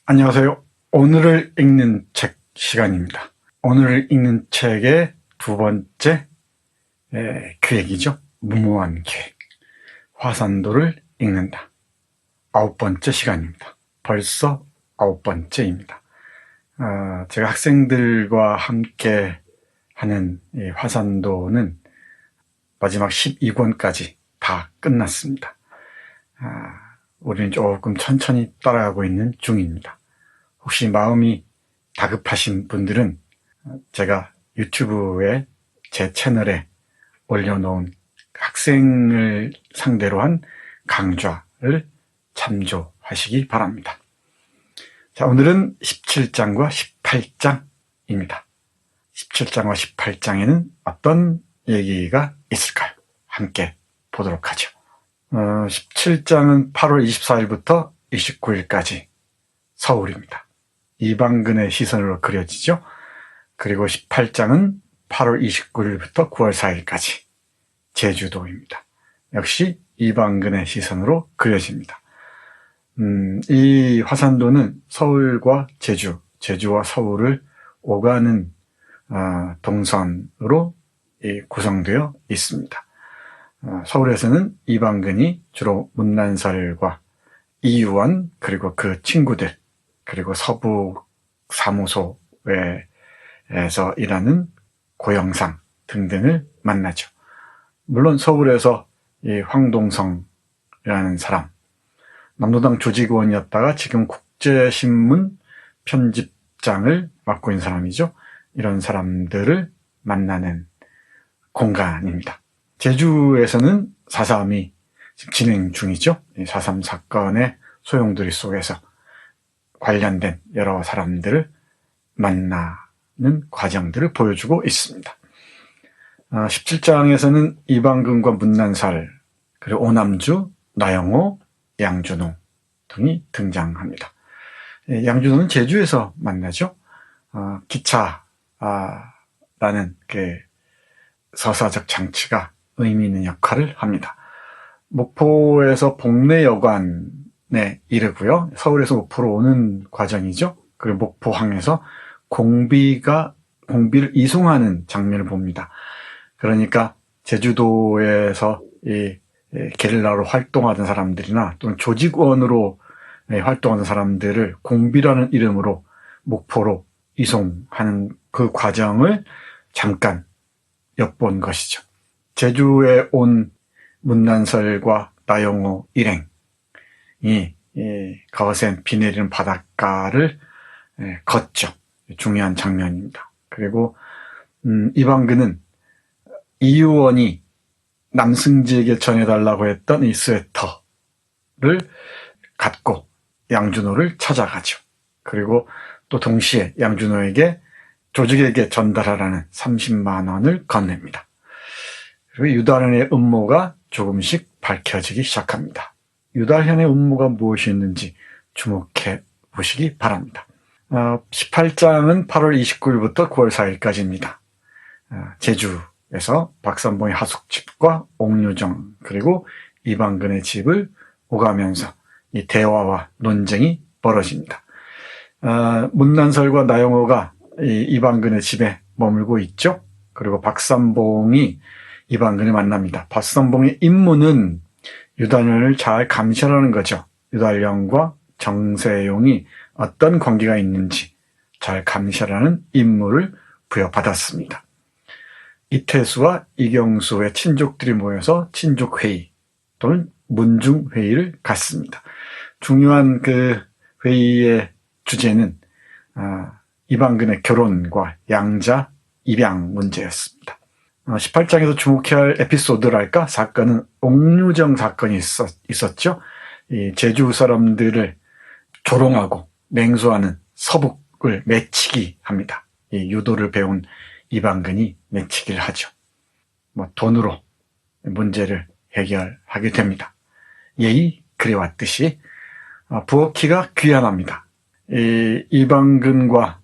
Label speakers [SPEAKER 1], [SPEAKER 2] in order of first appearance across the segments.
[SPEAKER 1] 안녕하세요. 오늘을 읽는 책 시간입니다. 오늘을 읽는 책의 두 번째 기획이죠. 무모한 기획. 화산도를 읽는다. 9번째 시간입니다. 벌써 9번째입니다. 제가 학생들과 함께 하는 이 화산도는 마지막 12권까지 다 끝났습니다. 우리는 조금 천천히 따라가고 있는 중입니다. 혹시 마음이 다급하신 분들은 제가 유튜브에 제 채널에 올려놓은 학생을 상대로 한 강좌를 참조하시기 바랍니다. 자, 오늘은 17장과 18장입니다. 17장과 18장에는 어떤 얘기가 있을까요? 함께 보도록 하죠. 17장은 8월 24일부터 29일까지 서울입니다. 이방근의 시선으로 그려지죠. 그리고 18장은 8월 29일부터 9월 4일까지 제주도입니다. 역시 이방근의 시선으로 그려집니다. 이 화산도는 서울과 제주와 서울을 오가는 동선으로 구성되어 있습니다. 서울에서는 이방근이 주로 문난설과 이유원 그리고 그 친구들 그리고 서부 사무소에서 일하는 고영상 등등을 만나죠. 물론 서울에서 이 황동성이라는 사람, 남노당 조직원이었다가 지금 국제신문 편집장을 맡고 있는 사람이죠. 이런 사람들을 만나는 공간입니다. 제주에서는 4.3이 지금 진행 중이죠. 4.3 사건의 소용돌이 속에서 관련된 여러 사람들을 만나는 과정들을 보여주고 있습니다. 17장에서는 이방근과 문난설, 그리고 오남주, 나영호, 양준호 등이 등장합니다. 양준호는 제주에서 만나죠. 기차라는 그 서사적 장치가 의미 있는 역할을 합니다. 목포에서 복례여관에 이르고요. 서울에서 목포로 오는 과정이죠. 그리고 목포항에서 공비를 이송하는 장면을 봅니다. 그러니까 제주도에서 이 게릴라로 활동하던 사람들이나 또는 조직원으로 활동하는 사람들을 공비라는 이름으로 목포로 이송하는 그 과정을 잠깐 엿본 것이죠. 제주에 온 문난설과 나영호 일행이 거센 비 내리는 바닷가를 걷죠. 중요한 장면입니다. 그리고 이방근은 이유원이 남승지에게 전해달라고 했던 이 스웨터를 갖고 양준호를 찾아가죠. 그리고 또 동시에 양준호에게 조직에게 전달하라는 30만 원을 건넵니다. 그리고 유달현의 음모가 조금씩 밝혀지기 시작합니다. 유달현의 음모가 무엇이었는지 주목해 보시기 바랍니다. 18장은 8월 29일부터 9월 4일까지입니다. 제주에서 박삼봉의 하숙집과 옥류정 그리고 이방근의 집을 오가면서 이 대화와 논쟁이 벌어집니다. 문난설과 나영호가 이방근의 집에 머물고 있죠. 그리고 박삼봉이 이방근을 만납니다. 박삼봉의 임무는 유달현을 잘 감시하라는 거죠. 유달현과 정세용이 어떤 관계가 있는지 잘 감시하라는 임무를 부여받았습니다. 이태수와 이경수의 친족들이 모여서 친족회의 또는 문중회의를 갖습니다. 중요한 그 회의의 주제는 이방근의 결혼과 양자 입양 문제였습니다. 18장에서 주목해야 할 에피소드랄까? 사건은 옥류정 사건이 있었죠. 이 제주 사람들을 조롱하고 맹수하는 서북을 매치기 합니다. 이 유도를 배운 이방근이 매치기를 하죠. 돈으로 문제를 해결하게 됩니다. 예의 그래왔듯이 부엌키가 귀환합니다. 이방근과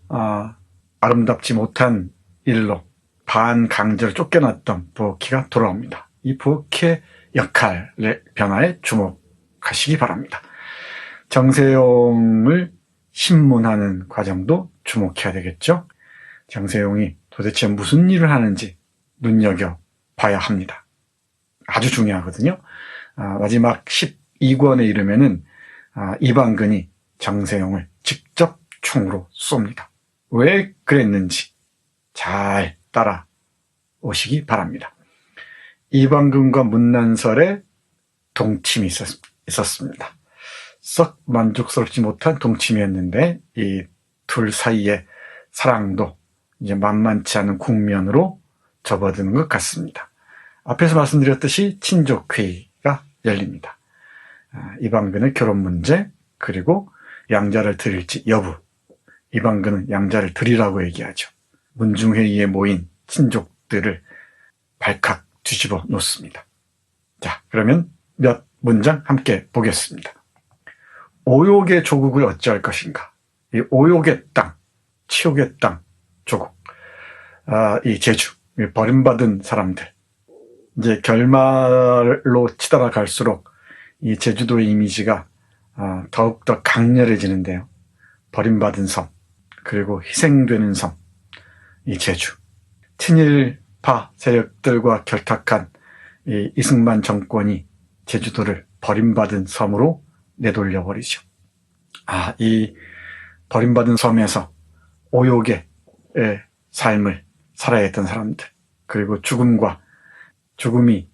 [SPEAKER 1] 아름답지 못한 일로 반강제로 쫓겨났던 부엌키가 돌아옵니다. 이 부엌키의 역할의 변화에 주목하시기 바랍니다. 정세용을 신문하는 과정도 주목해야 되겠죠. 장세용이 도대체 무슨 일을 하는지 눈여겨봐야 합니다. 아주 중요하거든요. 마지막 12권에 이르면은 이방근이 장세용을 직접 총으로 쏩니다. 왜 그랬는지 잘 따라오시기 바랍니다. 이방근과 문난설의 동침이 있었습니다. 썩 만족스럽지 못한 동침이었는데 이 둘 사이의 사랑도 이제 만만치 않은 국면으로 접어드는 것 같습니다. 앞에서 말씀드렸듯이 친족회의가 열립니다. 이방근의 결혼 문제, 그리고 양자를 드릴지 여부. 이방근은 양자를 드리라고 얘기하죠. 문중회의에 모인 친족들을 발칵 뒤집어 놓습니다. 자, 그러면 몇 문장 함께 보겠습니다. 오욕의 조국을 어찌할 것인가? 이 오욕의 땅, 치욕의 땅, 조국. 이 제주, 이 버림받은 사람들. 이제 결말로 치달아 갈수록 이 제주도의 이미지가 더욱더 강렬해지는데요. 버림받은 섬, 그리고 희생되는 섬, 이 제주. 친일파 세력들과 결탁한 이 이승만 정권이 제주도를 버림받은 섬으로 내돌려버리죠. 이 버림받은 섬에서 오욕의 삶을 살아야 했던 사람들, 그리고 죽음이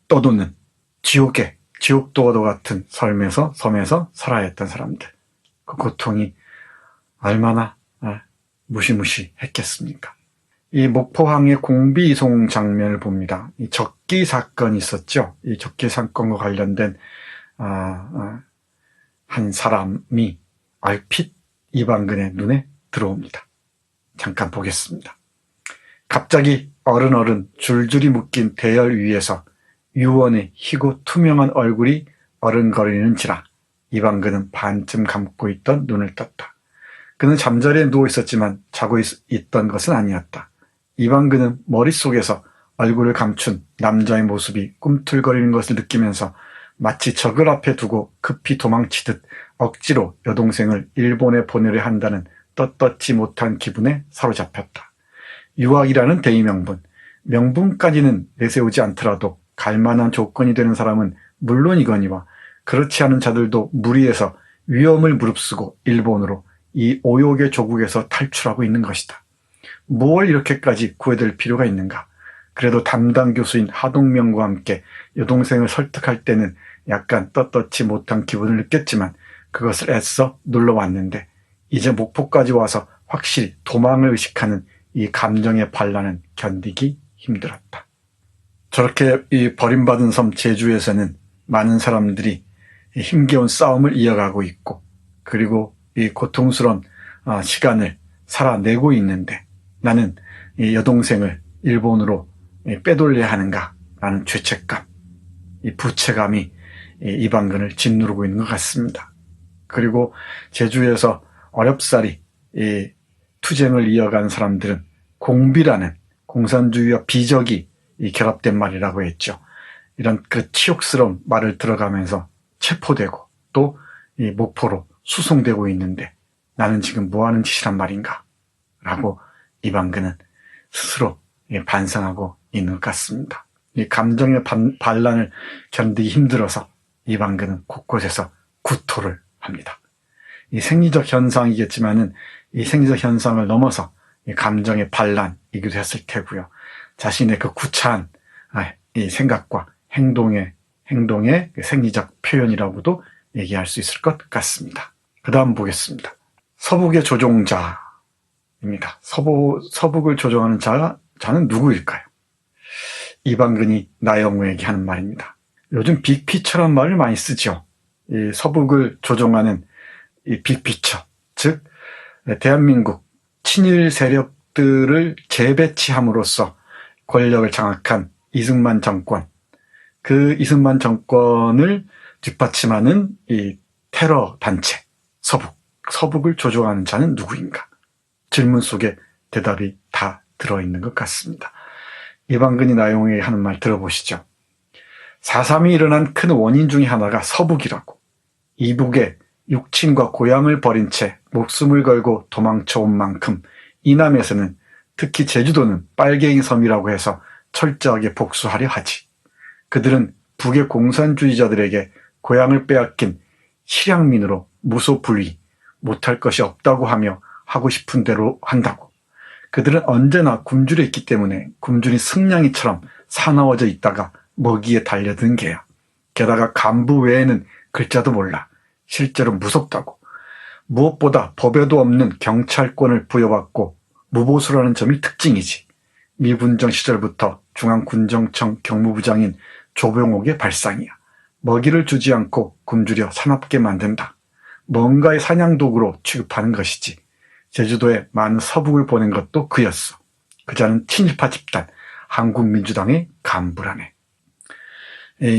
[SPEAKER 1] 떠도는 지옥도와도 같은 섬에서 살아야 했던 사람들, 그 고통이 얼마나 무시무시했겠습니까? 이 목포항의 공비이송 장면을 봅니다. 이 적기 사건이 있었죠. 이 적기 사건과 관련된 한 사람이 얼핏 이방근의 눈에 들어옵니다. 잠깐 보겠습니다. 갑자기 어른 줄줄이 묶인 대열 위에서 유원의 희고 투명한 얼굴이 어른거리는지라 이방근은 반쯤 감고 있던 눈을 떴다. 그는 잠자리에 누워 있었지만 자고 있던 것은 아니었다. 이방근은 머릿속에서 얼굴을 감춘 남자의 모습이 꿈틀거리는 것을 느끼면서 마치 적을 앞에 두고 급히 도망치듯 억지로 여동생을 일본에 보내려 한다는 떳떳지 못한 기분에 사로잡혔다. 유학이라는 대의명분, 명분까지는 내세우지 않더라도 갈만한 조건이 되는 사람은 물론이거니와 그렇지 않은 자들도 무리해서 위험을 무릅쓰고 일본으로 이 오욕의 조국에서 탈출하고 있는 것이다. 뭘 이렇게까지 구애될 필요가 있는가? 그래도 담당 교수인 하동명과 함께 여동생을 설득할 때는 약간 떳떳지 못한 기분을 느꼈지만 그것을 애써 눌러왔는데 이제 목포까지 와서 확실히 도망을 의식하는 이 감정의 반란은 견디기 힘들었다. 저렇게 이 버림받은 섬 제주에서는 많은 사람들이 힘겨운 싸움을 이어가고 있고, 그리고 이 고통스러운 시간을 살아내고 있는데 나는 이 여동생을 일본으로 빼돌려야 하는가라는 죄책감, 이 부채감이 이방근을 짓누르고 있는 것 같습니다. 그리고 제주에서 어렵사리 이 투쟁을 이어간 사람들은 공비라는 공산주의와 비적이 결합된 말이라고 했죠. 이런 그 치욕스러운 말을 들어가면서 체포되고 또 이 목포로 수송되고 있는데 나는 지금 뭐하는 짓이란 말인가? 라고 이방근은 스스로 반성하고 있는 것 같습니다. 이 감정의 반란을 견디기 힘들어서 이방근은 곳곳에서 구토를 합니다. 이 생리적 현상이겠지만은 이 생리적 현상을 넘어서 이 감정의 반란이기도 했을 테고요. 자신의 그 구차한 이 생각과 행동의 생리적 표현이라고도 얘기할 수 있을 것 같습니다. 그 다음 보겠습니다. 서북의 조종자입니다. 서북을 조종하는 자는 누구일까요? 이방근이 나영우에게 하는 말입니다. 요즘 빅피처란 말을 많이 쓰죠. 이 서북을 조종하는 이 빅피처, 즉 대한민국 친일 세력들을 재배치함으로써 권력을 장악한 이승만 정권, 그 이승만 정권을 뒷받침하는 이 테러 단체 서북을 조종하는 자는 누구인가? 질문 속에 대답이 다 들어있는 것 같습니다. 이방근이 나영우에게 하는 말 들어보시죠. 4.3이 일어난 큰 원인 중에 하나가 서북이라고. 이북의 육친과 고향을 버린 채 목숨을 걸고 도망쳐온 만큼 이남에서는, 특히 제주도는 빨갱이 섬이라고 해서 철저하게 복수하려 하지. 그들은 북의 공산주의자들에게 고향을 빼앗긴 실향민으로 무소불위, 못할 것이 없다고 하며 하고 싶은 대로 한다고. 그들은 언제나 굶주려 있기 때문에 굶주린 승냥이처럼 사나워져 있다가 먹이에 달려든 개야. 게다가 간부 외에는 글자도 몰라. 실제로 무섭다고. 무엇보다 법에도 없는 경찰권을 부여받고 무보수라는 점이 특징이지. 미군정 시절부터 중앙군정청 경무부장인 조병옥의 발상이야. 먹이를 주지 않고 굶주려 사납게 만든다. 뭔가의 사냥도구로 취급하는 것이지. 제주도에 많은 서북을 보낸 것도 그였어. 그자는 친일파 집단 한국민주당의 간부라네.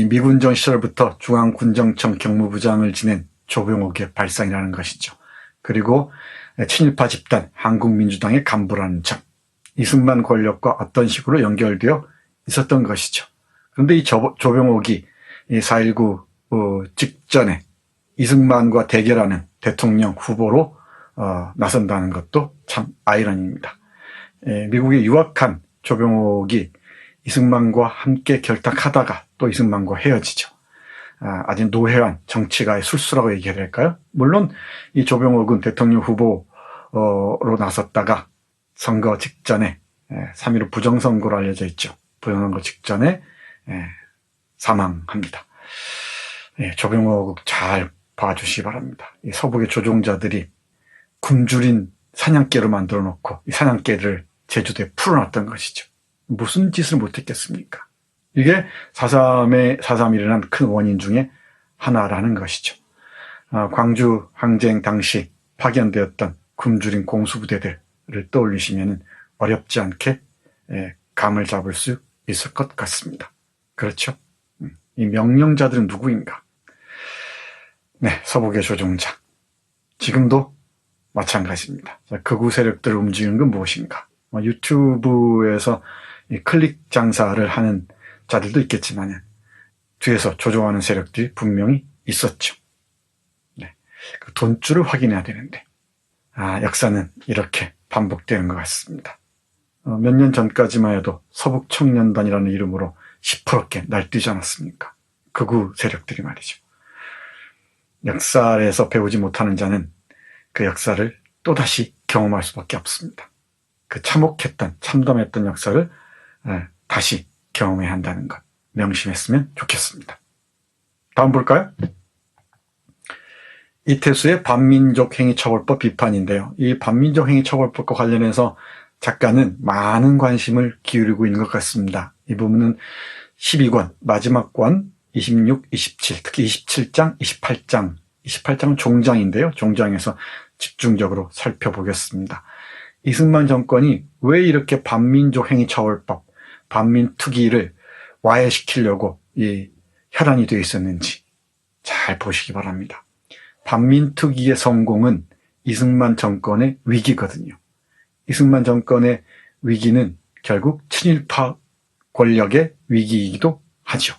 [SPEAKER 1] 미군정 시절부터 중앙군정청 경무부장을 지낸 조병옥의 발상이라는 것이죠. 그리고 친일파 집단 한국민주당의 간부라는 점, 이승만 권력과 어떤 식으로 연결되어 있었던 것이죠. 그런데 이 조병옥이 4.19 직전에 이승만과 대결하는 대통령 후보로 나선다는 것도 참 아이러니입니다. 미국에 유학한 조병옥이 이승만과 함께 결탁하다가 또 이승만과 헤어지죠. 아주 노회한 정치가의 술수라고 얘기해야 될까요? 물론 이 조병옥은 대통령 후보로 나섰다가 선거 직전에 3.15 부정선거로 알려져 있죠. 부정선거 직전에 사망합니다. 조병옥 잘 봐주시기 바랍니다. 이 서북의 조종자들이 굶주린 사냥개로 만들어 놓고 이 사냥개를 제주도에 풀어놨던 것이죠. 무슨 짓을 못했겠습니까? 이게 4.3이 일어난 큰 원인 중에 하나라는 것이죠. 광주 항쟁 당시 파견되었던 굶주린 공수부대들을 떠올리시면 어렵지 않게 감을 잡을 수 있을 것 같습니다. 그렇죠? 이 명령자들은 누구인가? 네, 서북의 조종자. 지금도 마찬가지입니다. 극우 세력들을 움직이는 건 무엇인가? 유튜브에서 클릭 장사를 하는 자들도 있겠지만 뒤에서 조종하는 세력들이 분명히 있었죠. 네, 그 돈줄을 확인해야 되는데 역사는 이렇게 반복되는 것 같습니다. 몇 년 전까지만 해도 서북청년단이라는 이름으로 시퍼렇게 날뛰지 않았습니까? 극우 세력들이 말이죠. 역사에서 배우지 못하는 자는 그 역사를 또다시 경험할 수밖에 없습니다. 그 참혹했던, 참담했던 역사를 다시 경험해야 한다는 것 명심했으면 좋겠습니다. 다음 볼까요? 이태수의 반민족 행위처벌법 비판인데요. 이 반민족 행위처벌법과 관련해서 작가는 많은 관심을 기울이고 있는 것 같습니다. 이 부분은 12권, 마지막 권, 26, 27, 특히 27장, 28장은 종장인데요. 종장에서 집중적으로 살펴보겠습니다. 이승만 정권이 왜 이렇게 반민족 행위처벌법, 반민특위를 와해시키려고 이 혈안이 되어 있었는지 잘 보시기 바랍니다. 반민특위의 성공은 이승만 정권의 위기거든요. 이승만 정권의 위기는 결국 친일파 권력의 위기이기도 하죠.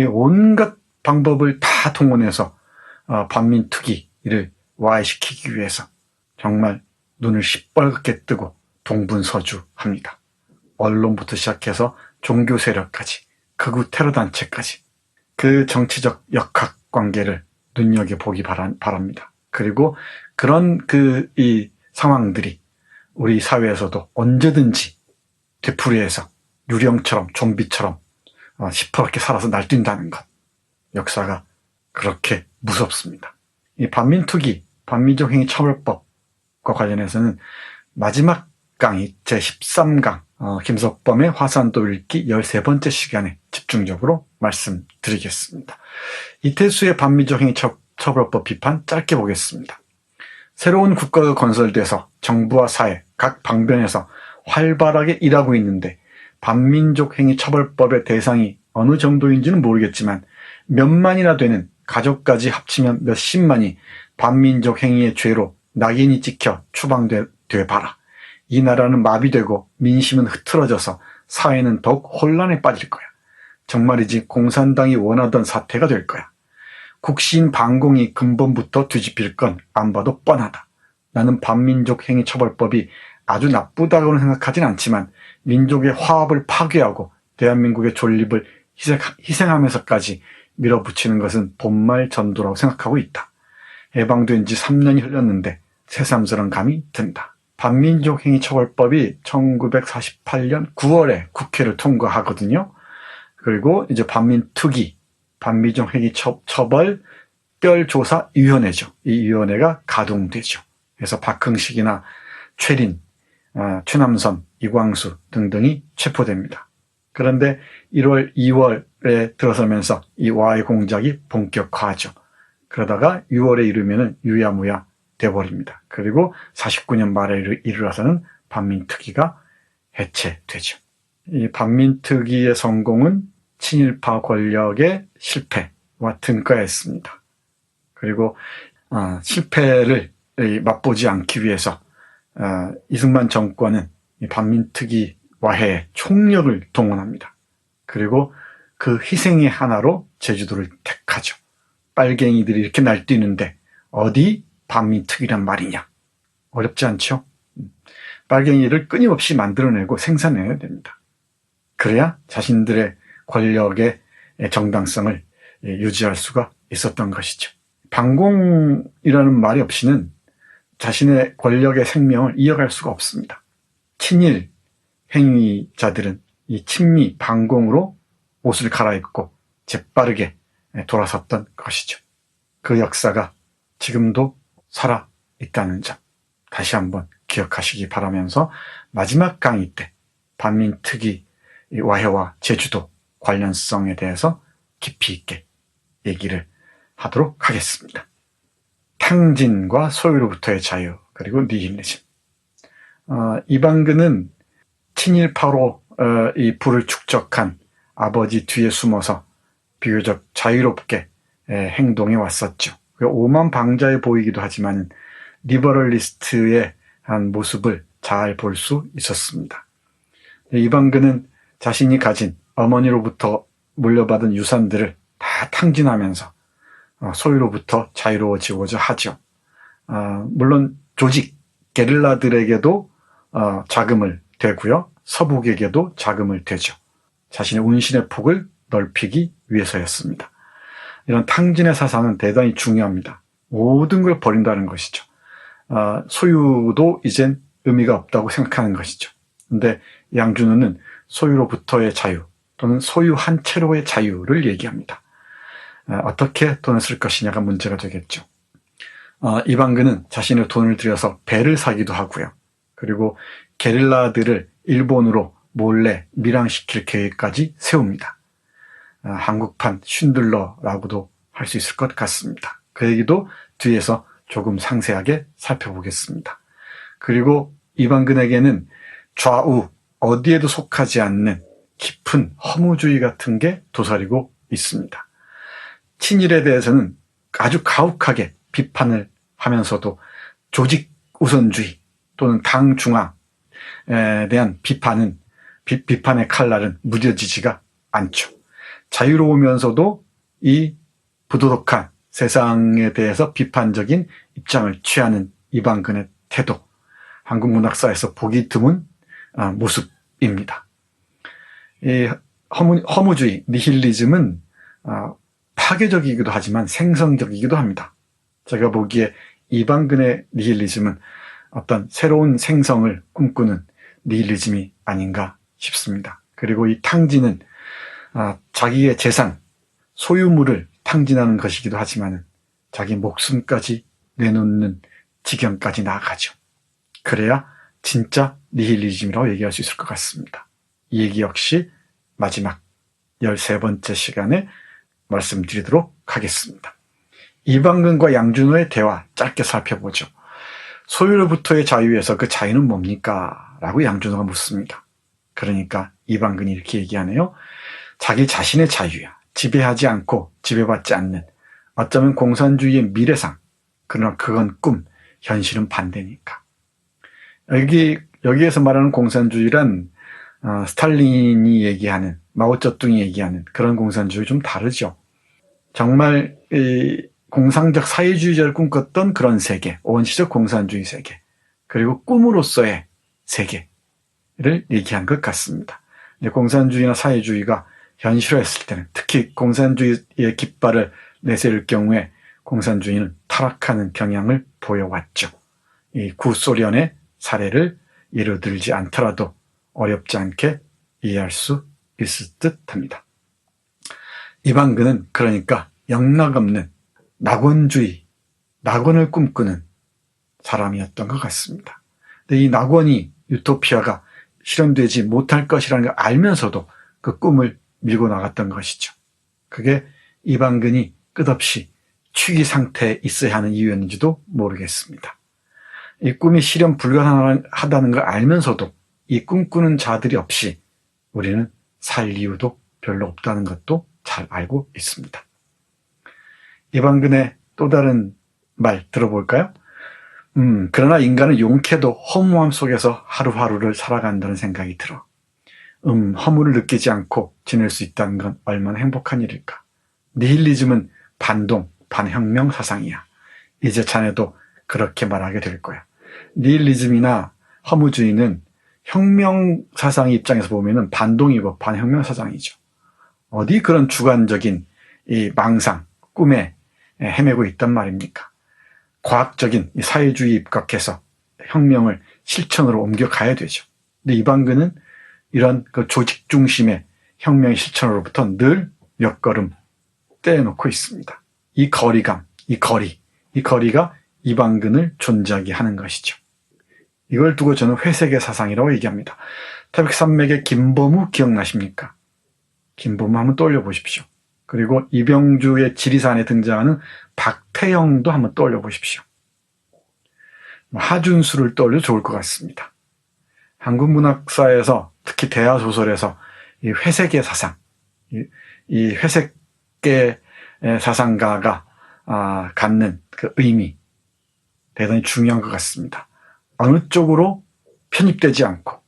[SPEAKER 1] 온갖 방법을 다 동원해서 반민특위를 와해시키기 위해서 정말 눈을 시뻘겋게 뜨고 동분서주합니다. 언론부터 시작해서 종교 세력까지, 극우 테러 단체까지 그 정치적 역학관계를 눈여겨보기 바랍니다. 그리고 그런 이 상황들이 우리 사회에서도 언제든지 되풀이해서 유령처럼 좀비처럼 시퍼렇게 살아서 날뛴다는 것. 역사가 그렇게 무섭습니다. 이 반민특위, 반민족 행위 처벌법과 관련해서는 마지막 강의 제13강 김석범의 화산도 읽기 13번째 시간에 집중적으로 말씀드리겠습니다. 이태수의 반민족 행위 처벌법 비판 짧게 보겠습니다. 새로운 국가가 건설돼서 정부와 사회, 각 방면에서 활발하게 일하고 있는데 반민족 행위 처벌법의 대상이 어느 정도인지는 모르겠지만 몇만이나 되는 가족까지 합치면 몇십만이 반민족 행위의 죄로 낙인이 찍혀 추방돼 봐라. 이 나라는 마비되고 민심은 흐트러져서 사회는 더욱 혼란에 빠질 거야. 정말이지 공산당이 원하던 사태가 될 거야. 국시인 반공이 근본부터 뒤집힐 건 안 봐도 뻔하다. 나는 반민족 행위 처벌법이 아주 나쁘다고는 생각하진 않지만 민족의 화합을 파괴하고 대한민국의 존립을 희생하면서까지 밀어붙이는 것은 본말 전도라고 생각하고 있다. 해방된 지 3년이 흘렀는데 새삼스러운 감이 든다. 반민족 행위 처벌법이 1948년 9월에 국회를 통과하거든요. 그리고 이제 반민특위, 반민족 행위 처벌 특별조사위원회죠. 이 위원회가 가동되죠. 그래서 박흥식이나 최린, 최남선, 이광수 등등이 체포됩니다. 그런데 1월, 2월에 들어서면서 이 와해 공작이 본격화하죠. 그러다가 6월에 이르면은 유야무야 돼버립니다. 그리고 49년 말에 이르러서는 반민특위가 해체되죠. 이 반민특위의 성공은 친일파 권력의 실패와 등가했습니다. 그리고 실패를 맛보지 않기 위해서 이승만 정권은 이 반민특위 와해에 총력을 동원합니다. 그리고 그 희생의 하나로 제주도를 택하죠. 빨갱이들이 이렇게 날뛰는데 어디 반민특위란 말이냐. 어렵지 않죠? 빨갱이를 끊임없이 만들어내고 생산해야 됩니다. 그래야 자신들의 권력의 정당성을 유지할 수가 있었던 것이죠. 반공이라는 말이 없이는 자신의 권력의 생명을 이어갈 수가 없습니다. 친일 행위자들은 이 친미 반공으로 옷을 갈아입고 재빠르게 돌아섰던 것이죠. 그 역사가 지금도 살아있다는 점 다시 한번 기억하시기 바라면서 마지막 강의 때 반민특위 와해와 제주도 관련성에 대해서 깊이 있게 얘기를 하도록 하겠습니다. 탕진과 소유로부터의 자유, 그리고 니힐리즘. 이방근은 친일파로 이 부를 축적한 아버지 뒤에 숨어서 비교적 자유롭게 행동해 왔었죠. 오만방자해 보이기도 하지만 리버럴리스트의 한 모습을 잘 볼 수 있었습니다. 이방근은 자신이 가진 어머니로부터 물려받은 유산들을 다 탕진하면서 소유로부터 자유로워지고자 하죠. 물론 조직 게릴라들에게도 자금을 대고요. 서북에게도 자금을 대죠. 자신의 운신의 폭을 넓히기 위해서였습니다. 이런 탕진의 사상은 대단히 중요합니다. 모든 걸 버린다는 것이죠. 소유도 이젠 의미가 없다고 생각하는 것이죠. 근데 양준호는 소유로부터의 자유 또는 소유 한 채로의 자유를 얘기합니다. 어떻게 돈을 쓸 것이냐가 문제가 되겠죠. 이방근은 자신의 돈을 들여서 배를 사기도 하고요. 그리고 게릴라들을 일본으로 몰래 밀항시킬 계획까지 세웁니다. 한국판 쉰들러라고도 할 수 있을 것 같습니다. 그 얘기도 뒤에서 조금 상세하게 살펴보겠습니다. 그리고 이방근에게는 좌우 어디에도 속하지 않는 깊은 허무주의 같은 게 도사리고 있습니다. 친일에 대해서는 아주 가혹하게 비판을 하면서도 조직 우선주의 또는 당 중앙에 대한 비판의 칼날은 무뎌지지가 않죠. 자유로우면서도 이 부도덕한 세상에 대해서 비판적인 입장을 취하는 이방근의 태도, 한국 문학사에서 보기 드문 모습입니다. 이 허무주의, 니힐리즘은 파괴적이기도 하지만 생성적이기도 합니다. 제가 보기에 이방근의 니힐리즘은 어떤 새로운 생성을 꿈꾸는 니힐리즘이 아닌가 싶습니다. 그리고 이 탕진은 자기의 재산, 소유물을 탕진하는 것이기도 하지만 자기 목숨까지 내놓는 지경까지 나아가죠. 그래야 진짜 니힐리즘이라고 얘기할 수 있을 것 같습니다. 이 얘기 역시 마지막 13번째 시간에 말씀드리도록 하겠습니다. 이방근과 양준호의 대화 짧게 살펴보죠. 소유로부터의 자유에서 그 자유는 뭡니까? 라고 양준호가 묻습니다. 그러니까 이방근이 이렇게 얘기하네요. 자기 자신의 자유야. 지배하지 않고 지배받지 않는, 어쩌면 공산주의의 미래상. 그러나 그건 꿈, 현실은 반대니까. 여기에서 말하는 공산주의란 스탈린이 얘기하는, 마오쩌둥이 얘기하는 그런 공산주의 좀 다르죠. 정말 이 공상적 사회주의자를 꿈꿨던 그런 세계, 원시적 공산주의 세계, 그리고 꿈으로서의 세계를 얘기한 것 같습니다. 공산주의나 사회주의가 현실화했을 때는, 특히 공산주의의 깃발을 내세울 경우에 공산주의는 타락하는 경향을 보여왔죠. 이 구소련의 사례를 예로 들지 않더라도 어렵지 않게 이해할 수 있을 듯 합니다. 이방근은 그러니까 영락없는 낙원주의, 낙원을 꿈꾸는 사람이었던 것 같습니다. 근데 이 낙원이, 유토피아가 실현되지 못할 것이라는 걸 알면서도 그 꿈을 밀고 나갔던 것이죠. 그게 이방근이 끝없이 취기 상태에 있어야 하는 이유였는지도 모르겠습니다. 이 꿈이 실현 불가능하다는 걸 알면서도 이 꿈꾸는 자들이 없이 우리는 살 이유도 별로 없다는 것도 잘 알고 있습니다. 이방근의 또 다른 말 들어볼까요? 그러나 인간은 용케도 허무함 속에서 하루하루를 살아간다는 생각이 들어. 허무를 느끼지 않고 지낼 수 있다는 건 얼마나 행복한 일일까. 니힐리즘은 반동, 반혁명 사상이야. 이제 자네도 그렇게 말하게 될 거야. 니힐리즘이나 허무주의는 혁명 사상 입장에서 보면은 반동이고 반혁명 사상이죠. 어디 그런 주관적인 이 망상, 꿈에 헤매고 있단 말입니까? 과학적인 사회주의에 입각해서 혁명을 실천으로 옮겨가야 되죠. 근데 이방근은 이런 그 조직 중심의 혁명의 실천으로부터 늘 몇 걸음 떼놓고 있습니다. 이 거리감, 이 거리가 이방근을 존재하게 하는 것이죠. 이걸 두고 저는 회색의 사상이라고 얘기합니다. 태백산맥의 김범우 기억나십니까? 김범우 한번 떠올려 보십시오. 그리고 이병주의 지리산에 등장하는 박태영도 한번 떠올려 보십시오. 하준수를 떠올려 좋을 것 같습니다. 한국 문학사에서, 특히 대하소설에서 이 회색의 사상, 이 회색의 사상가가 갖는 그 의미, 대단히 중요한 것 같습니다. 어느 쪽으로 편입되지 않고,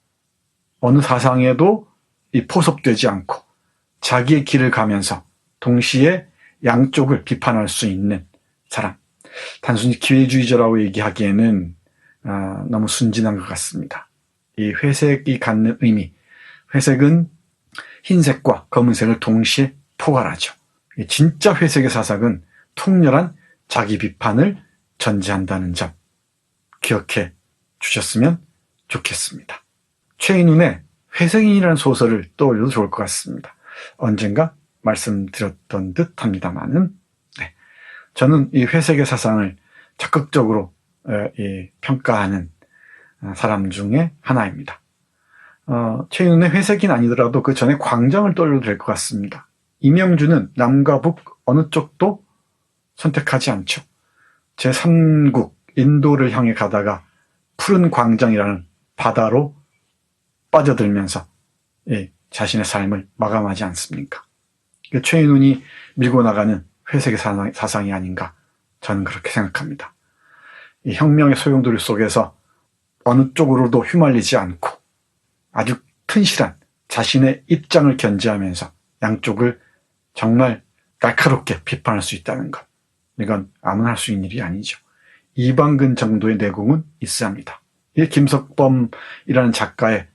[SPEAKER 1] 어느 사상에도 포섭되지 않고, 자기의 길을 가면서 동시에 양쪽을 비판할 수 있는 사람. 단순히 기회주의자라고 얘기하기에는 너무 순진한 것 같습니다. 이 회색이 갖는 의미, 회색은 흰색과 검은색을 동시에 포괄하죠. 진짜 회색의 사상은 통렬한 자기 비판을 전제한다는 점 기억해 주셨으면 좋겠습니다. 최인훈의 회색인이라는 소설을 떠올려도 좋을 것 같습니다. 언젠가 말씀드렸던 듯 합니다만은, 저는 이 회색의 사상을 적극적으로 평가하는 사람 중에 하나입니다. 최인훈의 회색인 아니더라도 그 전에 광장을 떠올려도 될 것 같습니다. 이명주는 남과 북 어느 쪽도 선택하지 않죠. 제3국 인도를 향해 가다가 푸른 광장이라는 바다로 빠져들면서 자신의 삶을 마감하지 않습니까? 최인훈이 밀고 나가는 회색의 사상이 아닌가, 저는 그렇게 생각합니다. 이 혁명의 소용돌이 속에서 어느 쪽으로도 휘말리지 않고 아주 튼실한 자신의 입장을 견지하면서 양쪽을 정말 날카롭게 비판할 수 있다는 것, 이건 아무나 할 수 있는 일이 아니죠. 이방근 정도의 내공은 있어야 합니다. 이 김석범이라는 작가의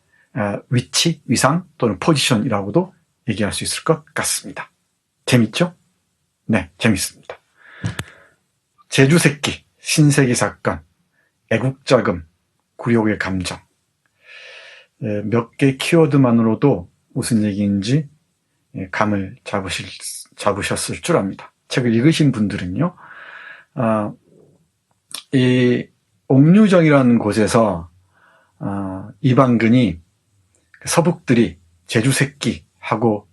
[SPEAKER 1] 위치, 위상 또는 포지션이라고도 얘기할 수 있을 것 같습니다. 재밌죠? 네, 재밌습니다. 제주새끼, 신세기 사건, 애국자금, 굴욕의 감정. 몇 개 키워드만으로도 무슨 얘기인지 감을 잡으셨을 줄 압니다. 책을 읽으신 분들은요. 이 옥류정이라는 곳에서 이방근이 서북들이 제주새끼하고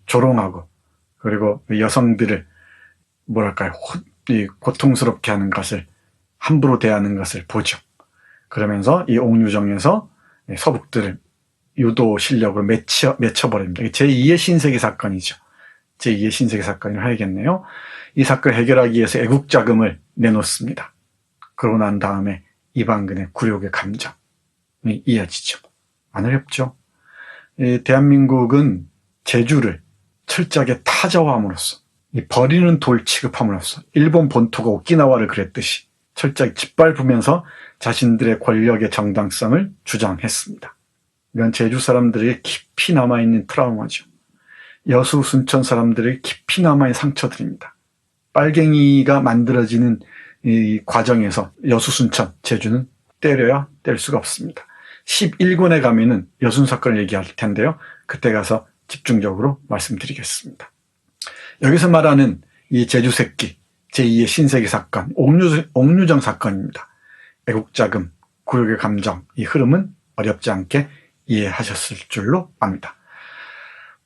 [SPEAKER 1] 조롱하고, 그리고 여성들을 뭐랄까요, 고통스럽게 하는 것을, 함부로 대하는 것을 보죠. 그러면서 이 옥류정에서 서북들을 유도 실력으로 맺혀버립니다. 제2의 신세기 사건이죠. 제2의 신세기 사건을 해야겠네요. 이 사건을 해결하기 위해서 애국자금을 내놓습니다. 그러고 난 다음에 이방근의 굴욕의 감정이 이어지죠. 안 어렵죠. 대한민국은 제주를 철저하게 타자화함으로써 이 버리는 돌 취급함으로써 일본 본토가 오키나와를 그랬듯이 철저히 짓밟으면서 자신들의 권력의 정당성을 주장했습니다. 이건 제주 사람들에게 깊이 남아있는 트라우마죠. 여수 순천 사람들에게 깊이 남아있는 상처들입니다. 빨갱이가 만들어지는 이 과정에서 여수 순천 제주는 때려야 뗄 수가 없습니다. 11권에 가면은 여순 사건을 얘기할 텐데요. 그때 가서 집중적으로 말씀드리겠습니다. 여기서 말하는 이 제주 새끼 제2의 신세기 사건, 옥류정 사건입니다. 애국자금, 굴욕의 감정, 이 흐름은 어렵지 않게 이해하셨을 줄로 압니다.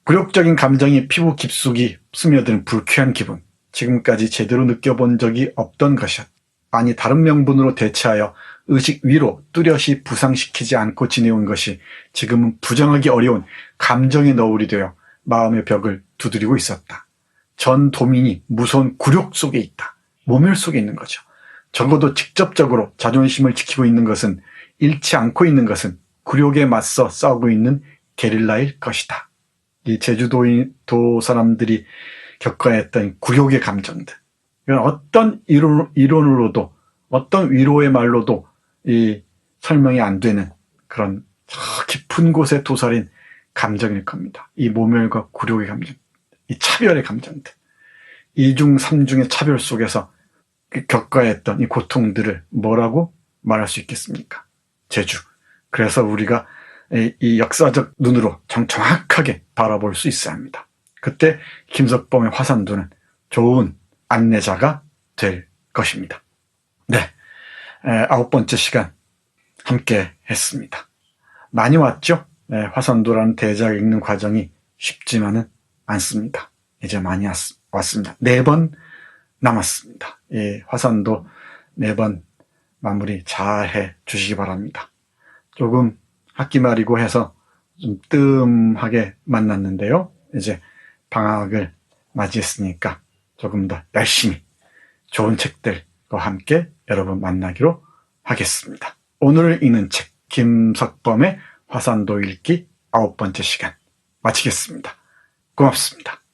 [SPEAKER 1] 굴욕적인 감정이 피부 깊숙이 스며드는 불쾌한 기분, 지금까지 제대로 느껴본 적이 없던 것이었다. 아니 다른 명분으로 대체하여 의식 위로 뚜렷이 부상시키지 않고 지내온 것이 지금은 부정하기 어려운 감정의 너울이 되어 마음의 벽을 두드리고 있었다. 전 도민이 무서운 굴욕 속에 있다. 모멸 속에 있는 거죠. 적어도 직접적으로 자존심을 지키고 있는 것은, 잃지 않고 있는 것은 굴욕에 맞서 싸우고 있는 게릴라일 것이다. 이 제주도 사람들이 겪어야 했던 굴욕의 감정들, 이건 어떤 이론으로도 어떤 위로의 말로도 이 설명이 안 되는 그런 저 깊은 곳에 도사린 감정일 겁니다. 이 모멸과 굴욕의 감정, 이 차별의 감정들, 이중 삼중의 차별 속에서 겪어야 했던 이 고통들을 뭐라고 말할 수 있겠습니까? 제주. 그래서 우리가 이 역사적 눈으로 정확하게 바라볼 수 있어야 합니다. 그때 김석범의 화산도는 좋은 안내자가 될 것입니다. 네, 9번째 시간 함께 했습니다. 많이 왔죠? 네, 화산도라는 대작 읽는 과정이 쉽지만은 않습니다. 이제 많이 왔습니다. 4번 남았습니다. 예, 화산도 4번 마무리 잘 해 주시기 바랍니다. 조금 학기 말이고 해서 좀 뜸하게 만났는데요. 이제 방학을 맞이했으니까 조금 더 열심히 좋은 책들과 함께 여러분 만나기로 하겠습니다. 오늘 읽는 책 김석범의 화산도 읽기 9번째 시간 마치겠습니다. 고맙습니다.